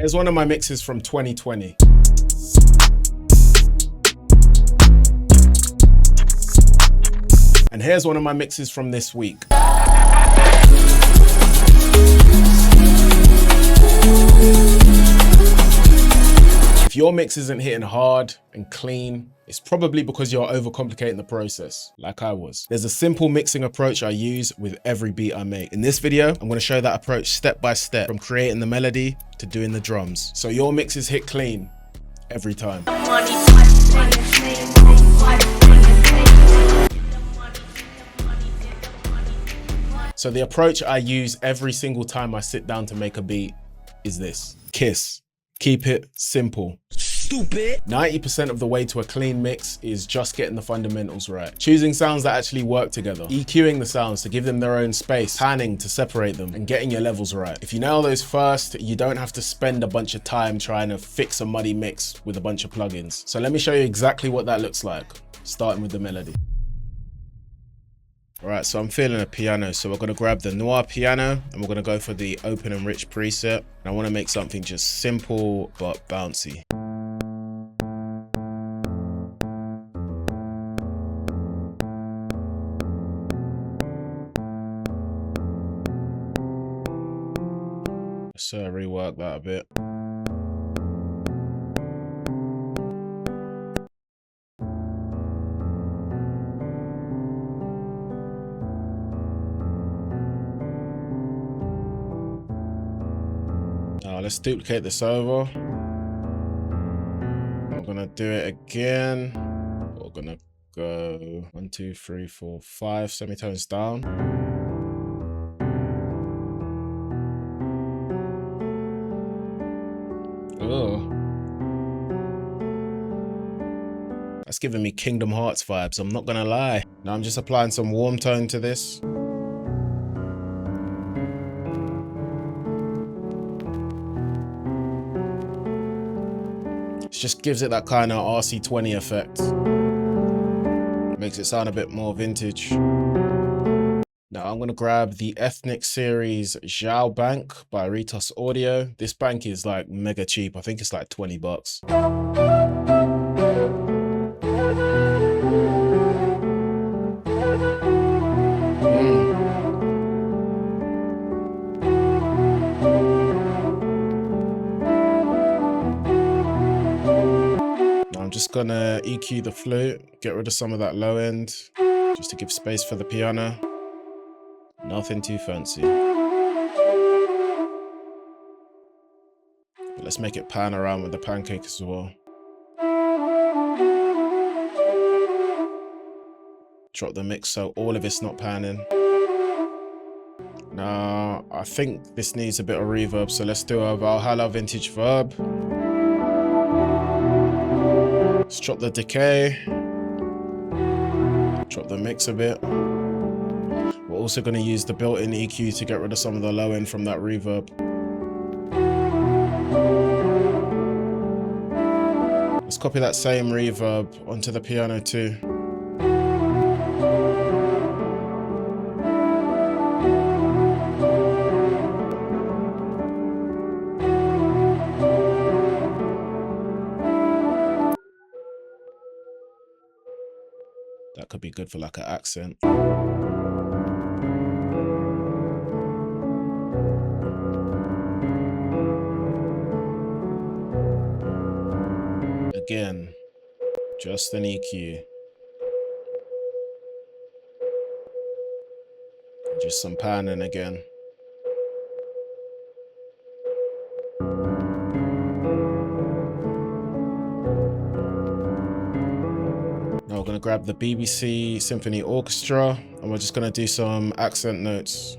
Here's one of my mixes from 2020. And here's one of my mixes from this week. If your mix isn't hitting hard and clean, it's probably because you're overcomplicating the process, like I was. There's a simple mixing approach I use with every beat I make. In this video, I'm gonna show that approach step by step, from creating the melody to doing the drums. So your mixes hit clean every time. So the approach I use every single time I sit down to make a beat is this. Kiss. Keep it simple. Stupid. 90% of the way to a clean mix is just getting the fundamentals right. Choosing sounds that actually work together. EQing the sounds to give them their own space. Panning to separate them, and getting your levels right. If you nail those first, you don't have to spend a bunch of time trying to fix a muddy mix with a bunch of plugins. So let me show you exactly what that looks like, starting with the melody. All right, so I'm feeling a piano, so we're gonna grab the Noir piano and we're gonna go for the open and rich preset. And I wanna make something just simple but bouncy. So rework that a bit. Now let's duplicate this over. We're gonna do it again. We're gonna go 1, 2, 3, 4, 5 semitones down. Oh, that's giving me Kingdom Hearts vibes, I'm not gonna lie. Now I'm just applying some warm tone to this. It just gives it that kind of RC20 effect. Makes it sound a bit more vintage. Now I'm gonna grab the Ethnic Series Zhao Bank by Ritos Audio. This bank is like mega cheap. I think it's like 20 bucks. I'm just gonna EQ the flute, get rid of some of that low end, just to give space for the piano. Nothing too fancy. But let's make it pan around with the pancake as well. Drop the mix so all of it's not panning. Now, I think this needs a bit of reverb, so let's do a Valhalla Vintage Verb. Let's drop the decay. Drop the mix a bit. We're also going to use the built-in EQ to get rid of some of the low end from that reverb. Let's copy that same reverb onto the piano too. That could be good for like an accent. Again, just an EQ. Just some panning again. Now we're going to grab the BBC Symphony Orchestra and we're just going to do some accent notes.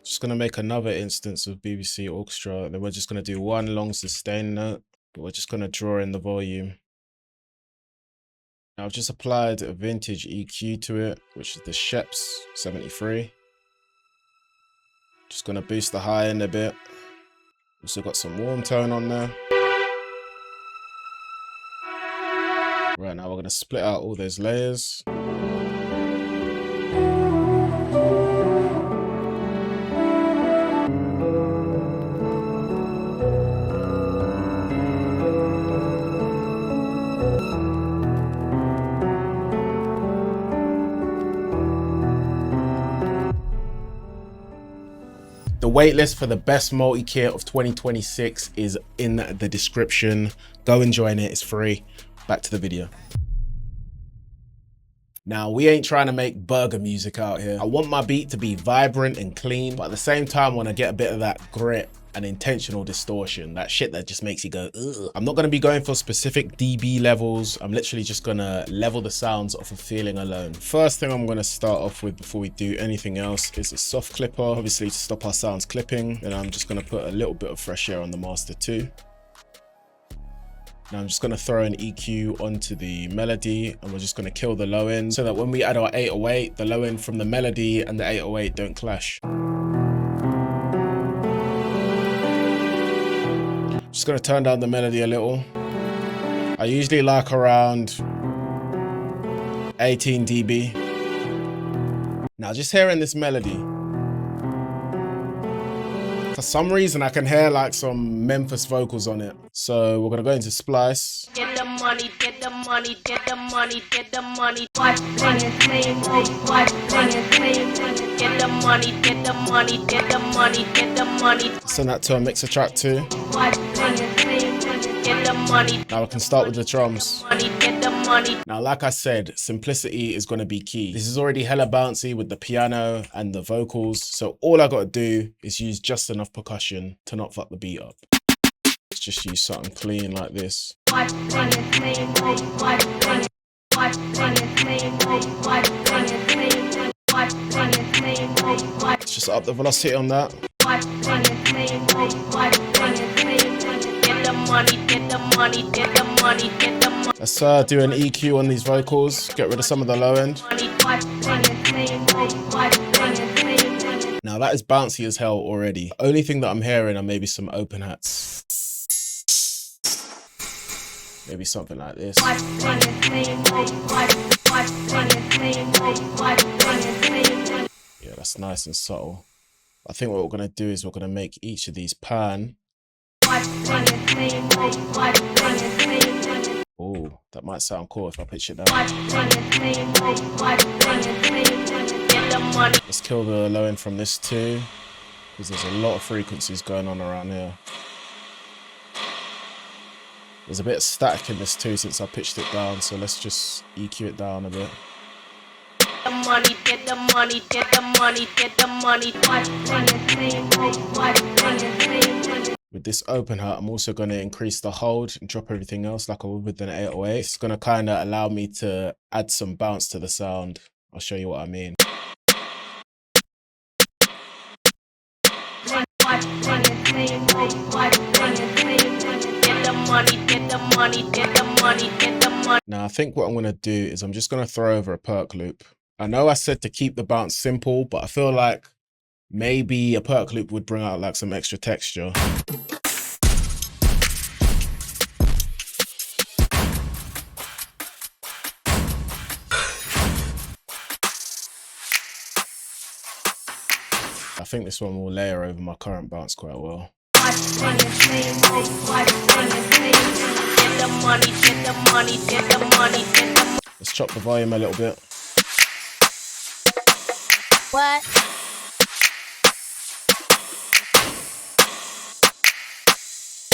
Just going to make another instance of BBC Orchestra, and then we're just going to do one long sustained note, but we're just going to draw in the volume. Now I've just applied a vintage EQ to it, which is the Sheps 73. Just gonna boost the high end a bit. Also got some warm tone on there. Right, now we're gonna split out all those layers. The waitlist for the best multi-kit of 2026 is in the description. Go and join it, it's free. Back to the video. Now, we ain't trying to make burger music out here. I want my beat to be vibrant and clean, but at the same time, I want to get a bit of that grit and intentional distortion, that shit that just makes you go, ugh. I'm not going to be going for specific dB levels. I'm literally just going to level the sounds off of feeling alone. First thing I'm going to start off with before we do anything else is a soft clipper, obviously to stop our sounds clipping. Then I'm just going to put a little bit of fresh air on the master too. Now I'm just going to throw an EQ onto the melody, and we're just going to kill the low end so that when we add our 808, the low end from the melody and the 808 don't clash. Just going to turn down the melody a little. I usually like around 18 dB. Now just hearing this melody, for some reason I can hear like some Memphis vocals on it. So we're gonna go into splice. Get the money, get the money, get the money, get the money. Watch playing same old, watch playing same. Get the money, get the money, get the money, get the money. Send that to a mixer track too. Watch playing same. Get the money. Now we can start with the drums. Money, get the money. Now, like I said, simplicity is gonna be key. This is already hella bouncy with the piano and the vocals. So all I gotta do is use just enough percussion to not fuck the beat up. Let's just use something clean like this. Watch playing same old, watch playing same old, watch playing same, watch playing same old, watch. Let's just up the velocity on that. Watch playing same old, watch playing same. Get the money, get the money, get the money, get the money. Let's do an EQ on these vocals, get rid of some of the low end. Now that is bouncy as hell already. Only thing that I'm hearing are maybe some open hats. Maybe something like this. Yeah, that's nice and subtle. I think what we're gonna do is we're gonna make each of these pan. Oh, that might sound cool if I pitch it down. Let's kill the low end from this too, because there's a lot of frequencies going on around here. There's a bit of static in this too since I pitched it down, so let's just EQ it down a bit. The money, get the money, get the money, get the money. With this open hat, I'm also going to increase the hold and drop everything else like I would with an 808. It's going to kind of allow me to add some bounce to the sound. I'll show you what I mean. Now I think what I'm going to do is I'm just going to throw over a perk loop. I know I said to keep the bounce simple, but I feel like maybe a perk loop would bring out like some extra texture. I think this one will layer over my current bounce quite well. Let's chop the volume a little bit. What?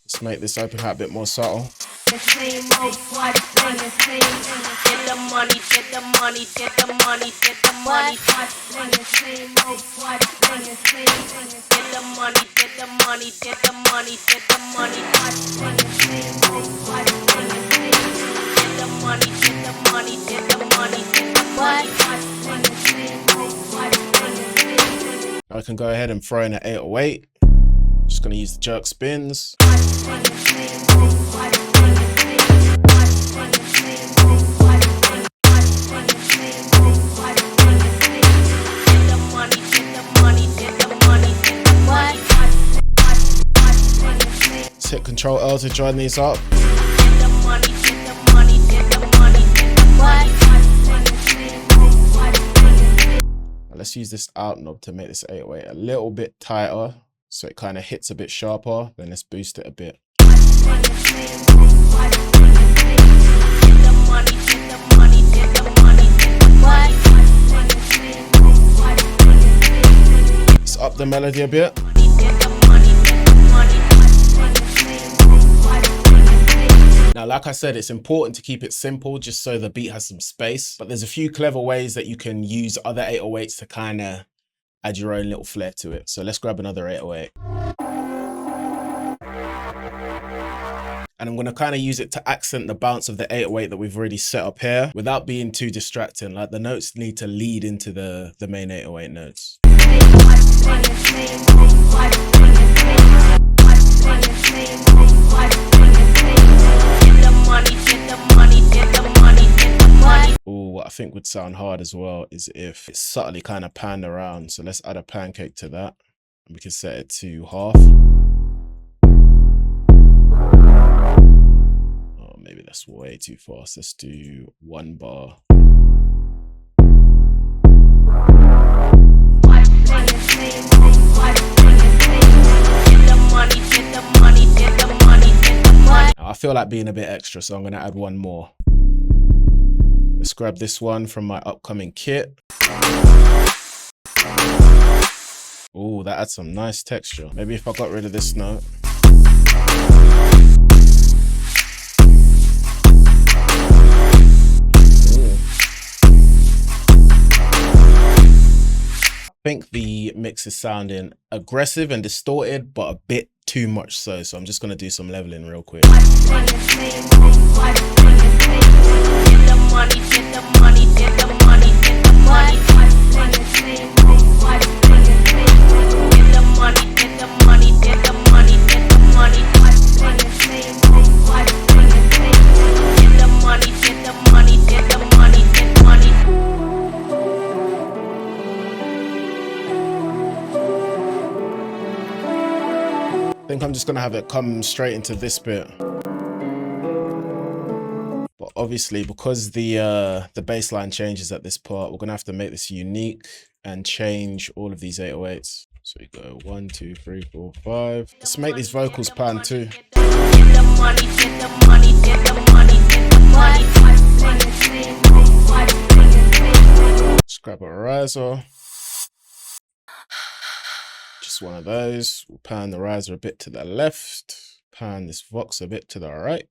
Let's make this open hat a bit more subtle. Get the money, get the money, get the money, get the money. Get the money, get the money, get the money, get the money. Get the money, get the money, get the money, get the money. I can go ahead and throw in an 808. Just gonna use the jerk spins. Control L to join these up. Let's use this out knob to make this 808 a little bit tighter so it kind of hits a bit sharper. Then let's boost it a bit. Let's up the melody a bit. Now, like I said, it's important to keep it simple just so the beat has some space, but there's a few clever ways that you can use other 808s to kind of add your own little flair to it. So let's grab another 808. And I'm going to kind of use it to accent the bounce of the 808 that we've already set up here without being too distracting. Like the notes need to lead into the main 808 notes. Oh, what I think would sound hard as well is if it's subtly kind of panned around. So let's add a pancake to that. We can set it to half. Oh, maybe that's way too fast. Let's do 1 bar. Now, I feel like being a bit extra, so I'm going to add 1 more. Let's grab this one from my upcoming kit. Oh, that adds some nice texture. Maybe if I got rid of this note. I think the mix is sounding aggressive and distorted, but a bit too much so. So I'm just going to do some leveling real quick. I think I'm just gonna have it come straight into this bit. But obviously, because the bass line changes at this part, we're gonna have to make this unique and change all of these 808s. So we go 1, 2, 3, 4, 5. Let's make these vocals pan too. Let's grab a riser. Just one of those. We'll pan the riser a bit to the left. Pan this Vox a bit to the right.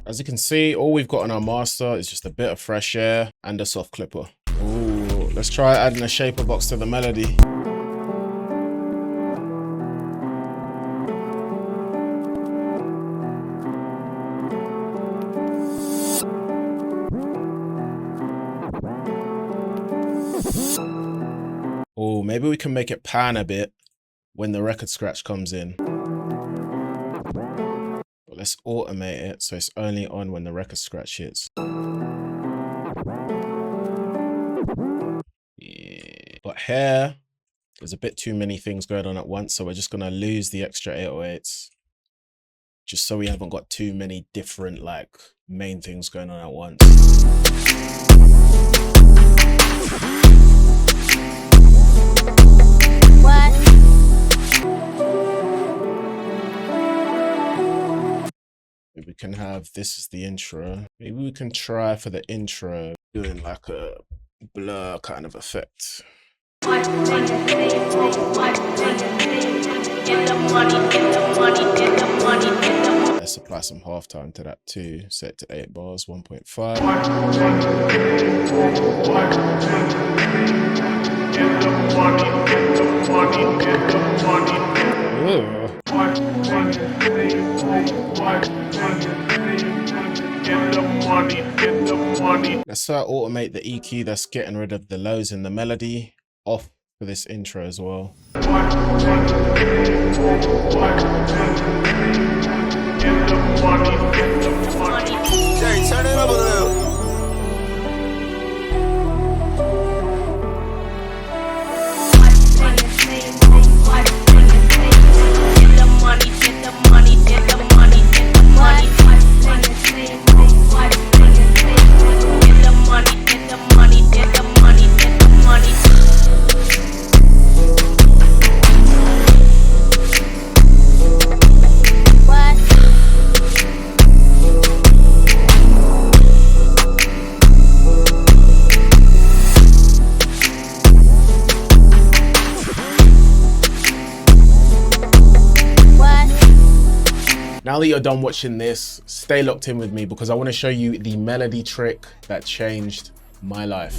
As you can see, all we've got on our master is just a bit of fresh air and a soft clipper. Ooh, let's try adding a shaper box to the melody. Oh, maybe we can make it pan a bit when the record scratch comes in. Let's automate it so it's only on when the record scratch hits. Yeah. But here, there's a bit too many things going on at once, so we're just gonna lose the extra 808s. Just so we haven't got too many different like main things going on at once. We can have this as the intro. Maybe we can try for the intro doing like a blur kind of effect. Let's apply some halftime to that too. Set to 8 bars, 1.5. Let's automate the EQ that's getting rid of the lows in the melody off for this intro as well. Jerry, turn it up a little. Now that you're done watching this, stay locked in with me because I want to show you the melody trick that changed my life.